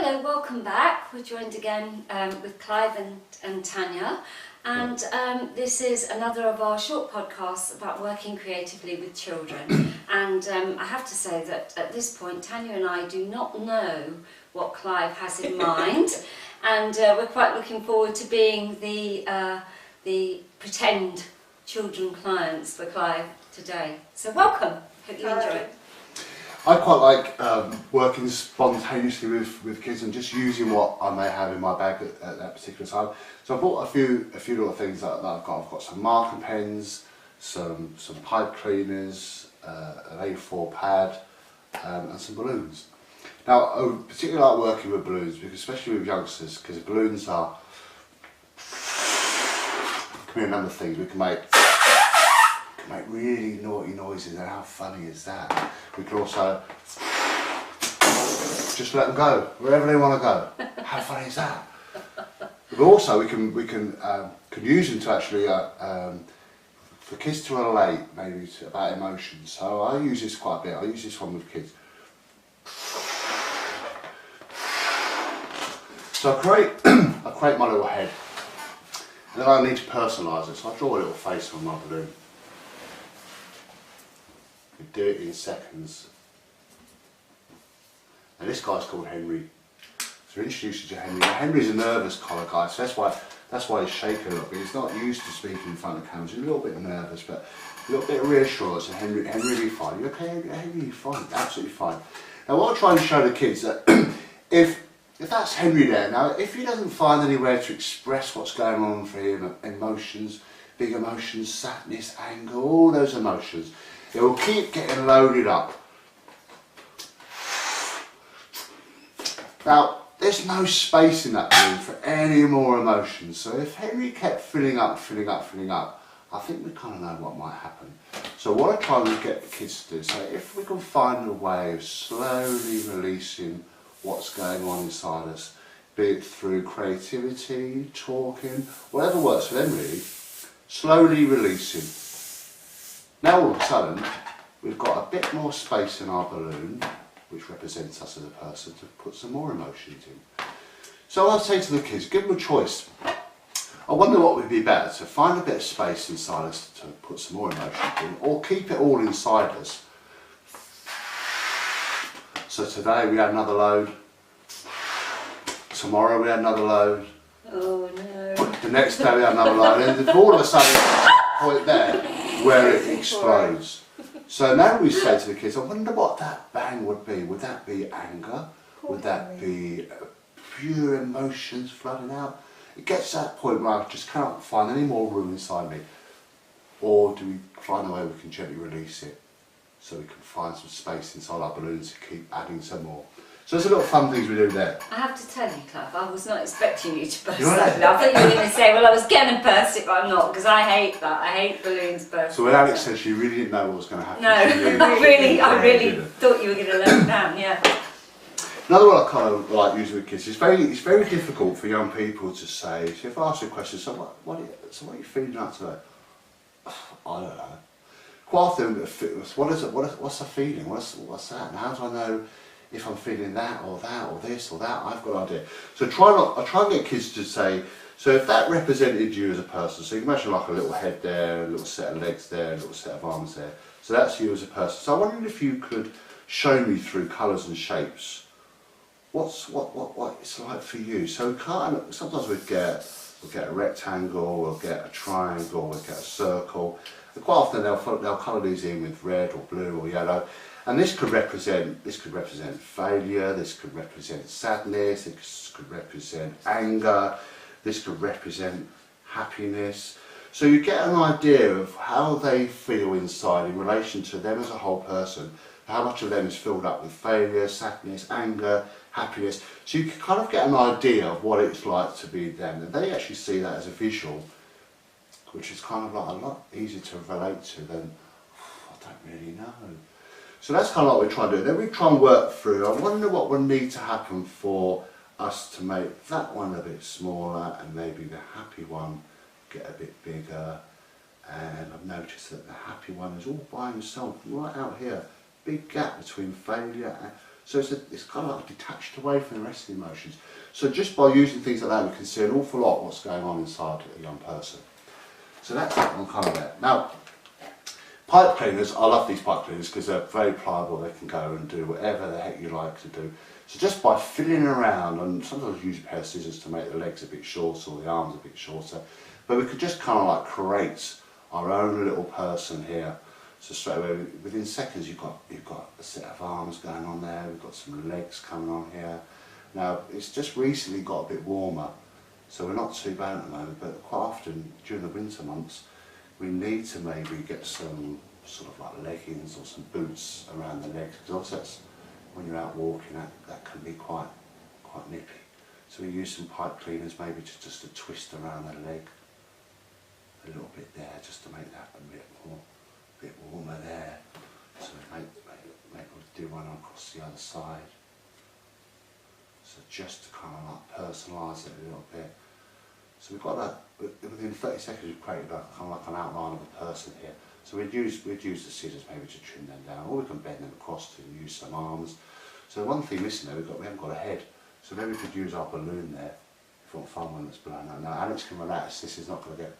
Hello, welcome back. We're joined again with Clive and Tanya, and this is another of our short podcasts about working creatively with children. And I have to say that at this point Tanya and I do not know what Clive has in mind, and we're quite looking forward to being the pretend children clients for Clive today. So welcome, hope you enjoy it. I quite like working spontaneously with kids and just using what I may have in my bag at that particular time. So I bought a few little things that I've got. I've got some marker pens, some pipe cleaners, an A4 pad, and some balloons. Now I particularly like working with balloons, because especially with youngsters, because balloons can be a number of things. We can make really naughty noises, and how funny is that? We can also just let them go wherever they want to go. How funny is that? But also we can use them to actually for kids to relate maybe about emotions. So I use this quite a bit. I use this one with kids. So I create my little head, and then I need to personalise it. So I draw a little face on my balloon. We do it in seconds. Now this guy's called Henry. So introduce you to Henry. Now Henry's a nervous kind of guy, so that's why he's shaking a little bit. He's not used to speaking in front of cameras. He's a little bit nervous, but a little bit of reassurance. And Henry will be fine. You okay, Henry? You're fine. Absolutely fine. Now what I try and show the kids that if that's Henry there, now if he doesn't find anywhere to express what's going on for him, emotions, big emotions, sadness, anger, all those emotions, it will keep getting loaded up. Now, there's no space in that balloon for any more emotions. So if Henry kept filling up, I think we kind of know what might happen. So what I try and get the kids to do is say, if we can find a way of slowly releasing what's going on inside us, be it through creativity, talking, whatever works for them really, slowly releasing. Now all of a sudden, we've got a bit more space in our balloon, which represents us as a person, to put some more emotions in. So I'll say to the kids, give them a choice. I wonder what would be better, to find a bit of space inside us to put some more emotions in, or keep it all inside us. So today we had another load, tomorrow we had another load, Oh no. the next day we had another load, and all of a sudden, a point there where it explodes. So now we say to the kids, I wonder what that bang would be. Would that be anger? Would that be pure emotions flooding out? It gets to that point where I just can't find any more room inside me. Or do we find a way we can gently release it, so we can find some space inside our balloons to keep adding some more? So there's a lot of fun things we do there. I have to tell you, Clive, I was not expecting you to burst open. I thought you were going to say, well, I was going to burst it, but I'm not, because I hate that. I hate balloons bursting. So when Alex said she really didn't know what was going to happen. No, I really thought you were going to let me down, yeah. Another one I kind of like using with kids, it's very difficult for young people to say, so if I ask you a question, so what are you feeling like today? I don't know. Quite often, what's the feeling? What's that? And how do I know if I'm feeling that or this or that? I've got an idea. So I try and get kids to say, so if that represented you as a person, so you can imagine like a little head there, a little set of legs there, a little set of arms there. So that's you as a person. So I wondered if you could show me through colours and shapes what it's like for you. So sometimes we'll get a rectangle, we'll get a triangle, we'll get a circle. And quite often they'll colour these in with red or blue or yellow. And this could represent failure, this could represent sadness, this could represent anger, this could represent happiness. So you get an idea of how they feel inside in relation to them as a whole person, how much of them is filled up with failure, sadness, anger, happiness. So you can kind of get an idea of what it's like to be them. And they actually see that as a visual, which is kind of like a lot easier to relate to than, I don't really know. So that's kind of what we try and do. Then we try and work through, I wonder what would need to happen for us to make that one a bit smaller and maybe the happy one get a bit bigger. And I've noticed that the happy one is all by himself, right out here. Big gap between failure and... So it's kind of like detached away from the rest of the emotions. So just by using things like that, we can see an awful lot of what's going on inside a young person. So that's that one kind of there. Now, pipe cleaners, I love these pipe cleaners because they're very pliable. They can go and do whatever the heck you like to do. So just by fiddling around, and sometimes use a pair of scissors to make the legs a bit shorter or the arms a bit shorter, but we could just kind of like create our own little person here. So straight away, within seconds, you've got a set of arms going on there. We've got some legs coming on here. Now it's just recently got a bit warmer, so we're not too bad at the moment. But quite often during the winter months, we need to maybe get some sort of like leggings or some boots around the legs, because also that's, when you're out walking, that can be quite nippy. So we use some pipe cleaners, maybe just to twist around the leg a little bit there, just to make that a bit warmer there. So maybe we'll do one across the other side. So just to kind of like personalise it a little bit. So we've got that, within 30 seconds we've created kind of like an outline of a person here. So we'd use the scissors maybe to trim them down, or we can bend them across to use some arms. So one thing missing there, we haven't got a head. So maybe we could use our balloon there, if you want fun one that's blown out. Now Alex can relax, this is not going to get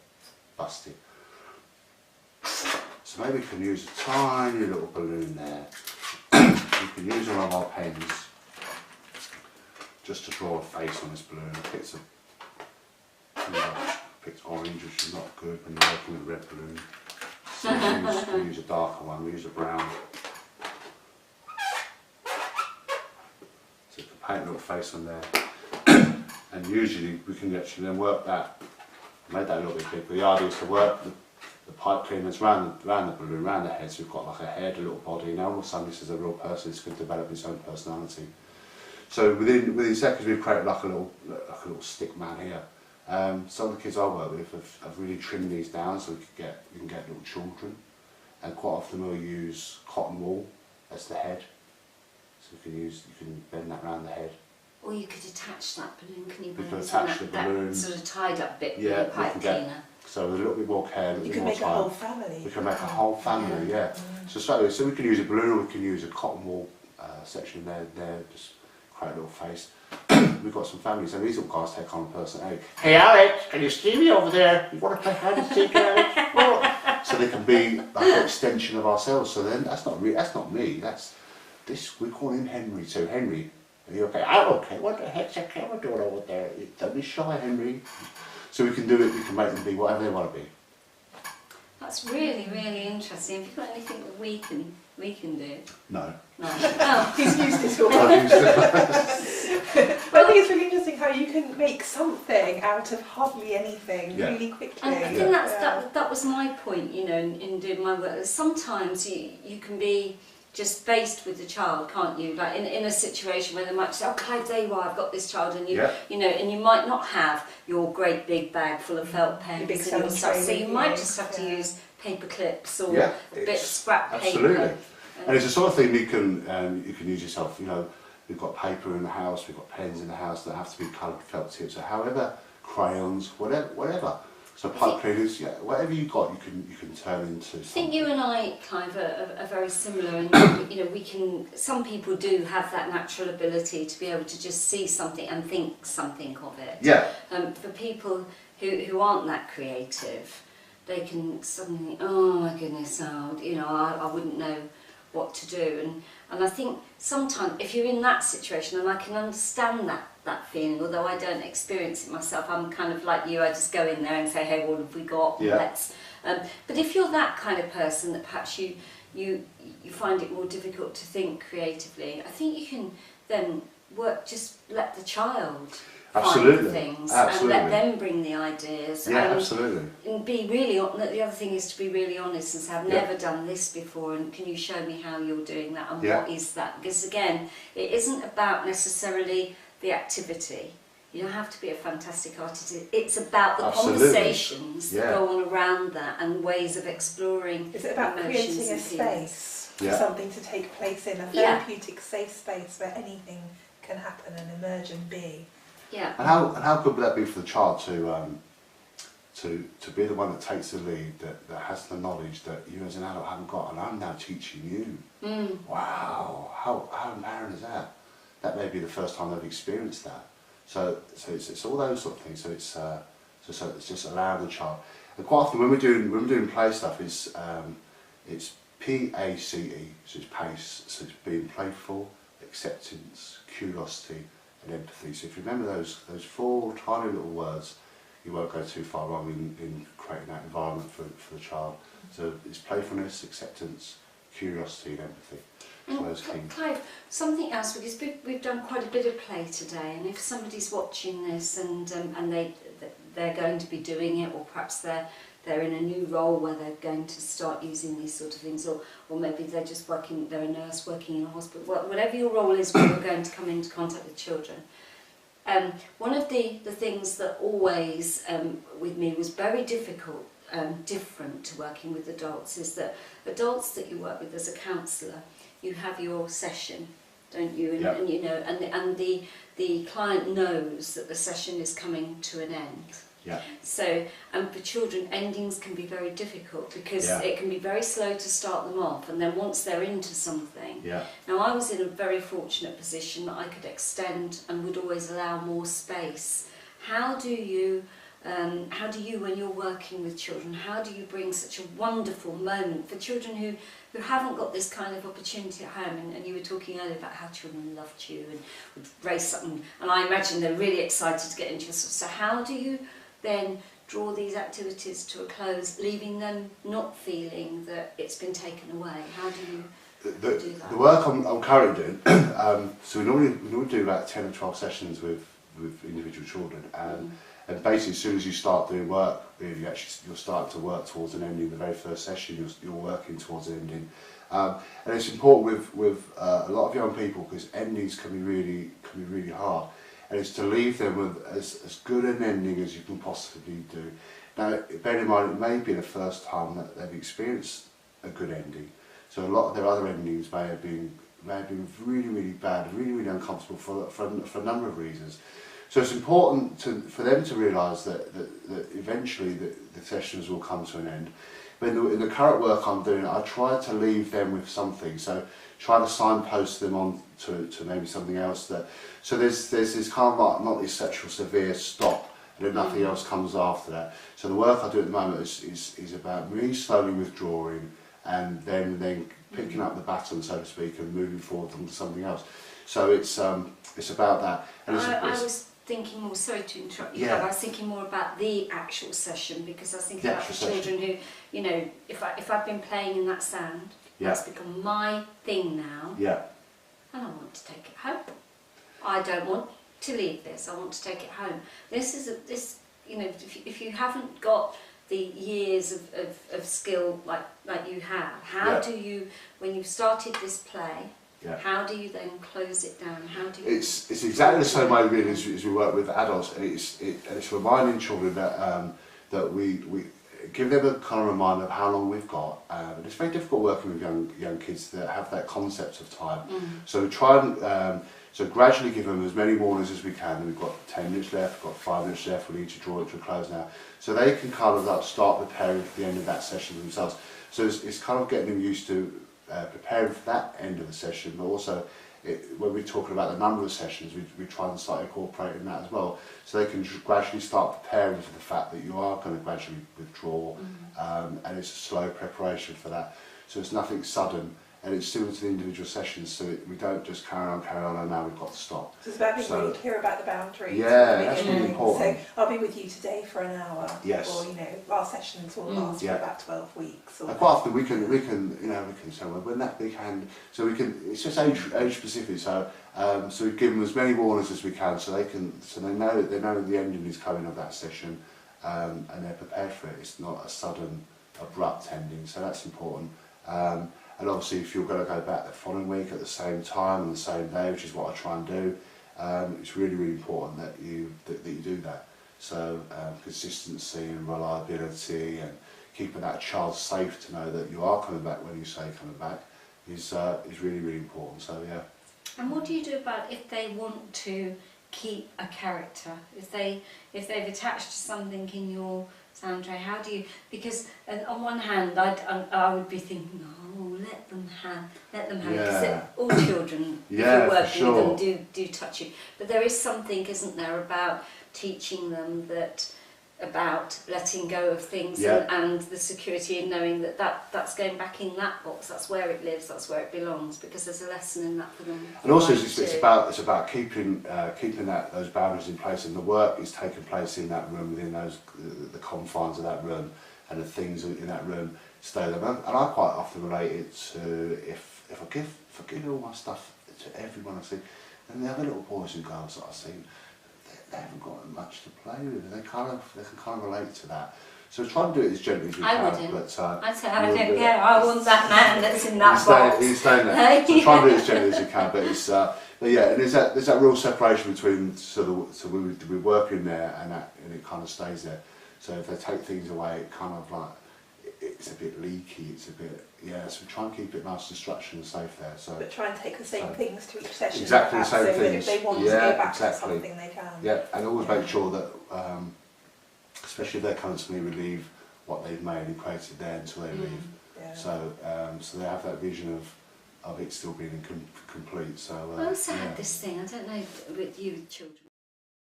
busted. So maybe we can use a tiny little balloon there. We can use one of our pens just to draw a face on this balloon. I picked orange, which is not good when you're working with a red balloon. So we use a darker one, we use a brown. So you can paint a little face on there. And usually we can actually then work that, made that a little bit big, but the idea is to work the pipe cleaners round the balloon, round the head, so we've got like a head, a little body. Now all of a sudden this is a real person, this can develop its own personality. So within seconds we've created like a little stick man here. Some of the kids I work with have really trimmed these down so we can get little children, and quite often we'll use cotton wool as the head. So you can bend that round the head. Or you could attach that balloon, can you? We can attach the balloon. That sort of tied up bit with Yeah, a pipe cleaner. So with a little bit more care, a little bit more time. You can make a whole family. We can make a whole family, yeah. So we can use a balloon, or we can use a cotton wool section there, just create a little face. We've got some families, and these little guys take on a personality. Hey Alex, can you see me over there? You want to play hide and seek, Alex? Well, so they can be like an extension of ourselves. So then that's not me. That's this. We call him Henry. So Henry, are you okay? I'm okay. What the heck's that camera doing over there? Don't be shy, Henry. So we can do it. We can make them be whatever they want to be. That's really, really interesting. Have you got anything that we can do? No. No. Oh. He's used it all. I've used it. But I think it's really interesting how you can make something out of hardly anything really quickly. And I think that was my point, you know, in doing my work. Sometimes you can be just faced with the child, can't you? Like in a situation where they might say, "Oh, Clive, there you are, I've got this child," and you know, and you might not have your great big bag full of felt pens and your stuff, so you might just have to use paper clips or a bit of scrap paper. Absolutely. And it's the sort of thing you can use yourself. You know, we've got paper in the house, we've got pens in the house that have to be coloured felt tips. So however, crayons, whatever. So pipe cleaners, whatever you got, you can turn into something. I think you and I, Clive, are very similar, and you know, some people do have that natural ability to be able to just see something and think something of it. Yeah. For people who aren't that creative, they can suddenly, oh my goodness, you know, I wouldn't know what to do, and I think sometimes if you're in that situation, and I can understand that feeling, although I don't experience it myself, I'm kind of like you, I just go in there and say, hey, what have we got? Let's. But if you're that kind of person that perhaps you find it more difficult to think creatively, I think you can then just let the child find things and let them bring the ideas. Yeah, absolutely. And be really, the other thing is to be really honest and say, I've never done this before, and can you show me how you're doing that, and what is that? Because again, it isn't about necessarily the activity. You don't have to be a fantastic artist. It's about the conversations that go on around that and ways of exploring. Is it about creating a space for something to take place in, a therapeutic safe space where anything can happen and emerge and be? Yeah. And how good would that be for the child to be the one that takes the lead, that has the knowledge that you as an adult haven't got, and I'm now teaching you. Wow, how empowering is that? That may be the first time they've experienced that. So it's all those sort of things. So it's just allowing the child. And quite often when we're doing play stuff, it's PACE, so it's pace, so it's being playful, acceptance, curiosity, and empathy. So if you remember those 4 tiny little words, you won't go too far wrong in creating that environment for the child. So it's playfulness, acceptance, curiosity, and empathy. And Clive, something else, because we've done quite a bit of play today, and if somebody's watching this and they're going to be doing it, or perhaps they're in a new role where they're going to start using these sort of things, or maybe they're just working, they're a nurse working in a hospital, whatever your role is when you're going to come into contact with children. One of the things that always with me was very difficult, different to working with adults, is that adults that you work with as a counsellor, you have your session, don't you? And, and you know, and the client knows that the session is coming to an end. Yeah. So, and for children, endings can be very difficult because it can be very slow to start them off, and then once they're into something. Now, I was in a very fortunate position that I could extend and would always allow more space. How do you, when you're working with children, how do you bring such a wonderful moment for children who haven't got this kind of opportunity at home? And you were talking earlier about how children loved you and would race up, and I imagine they're really excited to get into your stuff. So how do you then draw these activities to a close, leaving them not feeling that it's been taken away? How do you do that? The work I'm currently doing, so we normally do about 10 or 12 sessions with individual children, and basically as soon as you start doing work, you're starting to work towards an ending. The very first session you're working towards an ending, and it's important with a lot of young people, because endings can be really hard, and it's to leave them with as good an ending as you can possibly do. Now, bear in mind, it may be the first time that they've experienced a good ending, so a lot of their other endings may have been really bad, really uncomfortable for a number of reasons. So it's important for them to realise that eventually the sessions will come to an end. But in the current work I'm doing, I try to leave them with something. So try to signpost them on to maybe something else. So there's this kind of like not this sexual severe stop, and then nothing else comes after that. So the work I do at the moment is about really slowly withdrawing, and then picking up the baton, so to speak, and moving forward onto something else. So it's about that. And I was thinking more, sorry to interrupt you, but I was thinking more about the actual session, because I was thinking about the children who, you know, if I've been playing in that sand, that's become my thing now, and I want to take it home. I don't want to leave this, I want to take it home. This, you know, if you haven't got the years of skill like you have, how do you, when you've started this play, how do you then close it down? How do you? It's exactly the same way really as we work with adults. It's reminding children that we give them a kind of reminder of how long we've got. And it's very difficult working with young kids that have that concept of time. So we try and so gradually give them as many warnings as we can. We've got 10 minutes left, we've got 5 minutes left, we need to draw it to a close now. So they can kind of like start preparing for the end of that session themselves. So it's kind of getting them used to preparing for that end of the session, but also when we're talking about the number of sessions, we try and start incorporating that as well, so they can gradually start preparing for the fact that you are going to gradually withdraw, and it's a slow preparation for that. So it's nothing sudden, and it's similar to the individual sessions, so we don't just carry on, and now we've got to stop. So it's about being really clear about the boundaries. Yeah, that's really important. So I'll be with you today for an hour. Yes. Or, you know, our sessions will last for about 12 weeks. Or quite often we can say, well, when that big hand, so we can, it's just age specific, so so we give them as many warnings as we can, so they know the ending is coming of that session, and they're prepared for it. It's not a sudden, abrupt ending, so that's important. And obviously if you're going to go back the following week at the same time on the same day, which is what I try and do, it's really important that you do that. So consistency and reliability, and keeping that child safe to know that you are coming back when you say coming back is really important. So yeah. And what do you do about if they want to keep a character? If they've attached to something in your Sandra, how do you, because on one hand I would be thinking, oh, let them have because all children, if you're working with them, do touch you. But there is something, isn't there, about teaching them that, about letting go of things and the security and knowing that's going back in that box, that's where it lives, that's where it belongs, because there's a lesson in that for them. And also it's about keeping those boundaries in place, and the work is taking place in that room, within the confines of that room, and the things in that room stay there. And I quite often relate it to if I give all my stuff to everyone I see, and the other little boys and girls that I see, they haven't got much to play with. They can kind of relate to that. So try and do it as gently as you can. I wouldn't. But, I'd say I don't care. I want that man that's in that box. He's staying there. So try and do it as gently as you can. But it's and there's that real separation between we work in there and it kind of stays there. So if they take things away, it kind of like it's a bit leaky. It's a bit So try and keep it nice and structured and safe there. So but try and take the same things to each session. Exactly the same so things. That if they want to go back to something, they can. Yeah, and always make sure that, especially if they're coming to me, we leave what they've made and created there until they leave. Yeah. So they have that vision of it still being complete. So I also had this thing. I don't know with you with children.